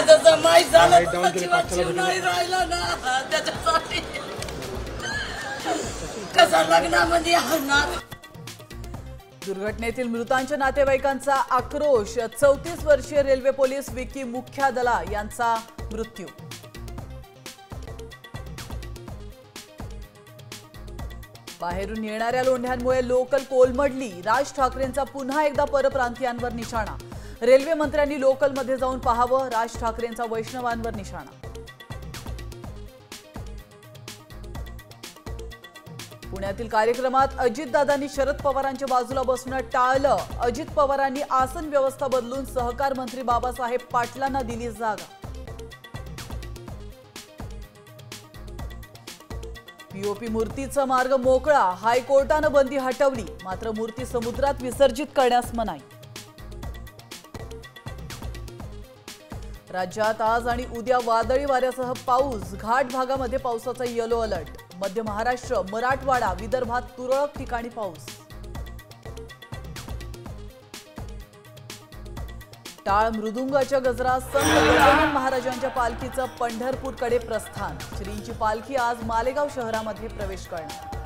त्याचा माहीत झालं तर जीव नाही राहिला ना, त्याच्यासाठी कसा लग्नामध्ये आणणार. दुर्घटनेतील मृतांच्या नातेवाईकांचा आक्रोश. 34 वर्षीय रेल्वे पोलीस विकी मुख्यादला यांचा मृत्यू. बाहेरून येणाऱ्या लोंढ्यांमुळे लोकल कोलमडली. राज ठाकरेंचा पुन्हा एकदा परप्रांतीयांवर निशाणा. रेल्वे मंत्र्यांनी लोकलमध्ये जाऊन पाहावं. राज ठाकरेंचा वैष्णवांवर निशाणा. पुण्यातील कार्यक्रमात अजितदादांनी शरद पवारांच्या बाजूला बसणं टाळलं. अजित पवारांनी आसन व्यवस्था बदलून सहकार मंत्री बाबासाहेब पाटलांना दिली जागा. पीओपी मूर्तीचा मार्ग मोकळा. हायकोर्टानं बंदी हटवली, मात्र मूर्ती समुद्रात विसर्जित करण्यास मनाई. राज्यात आज आणि उद्या वादळी वाऱ्यासह पाऊस. घाट भागामध्ये पावसाचा येलो अलर्ट. मध्य महाराष्ट्र, मराठवाडा, विदर्भात तुरळक ठिकाणी पाऊस. टाळ मृदुंगाच्या गजरात संत गजानन महाराजांच्या पालखीचं पंढरपूरकडे प्रस्थान. श्रींची पालखी आज मालेगाव शहरामध्ये प्रवेश करणार.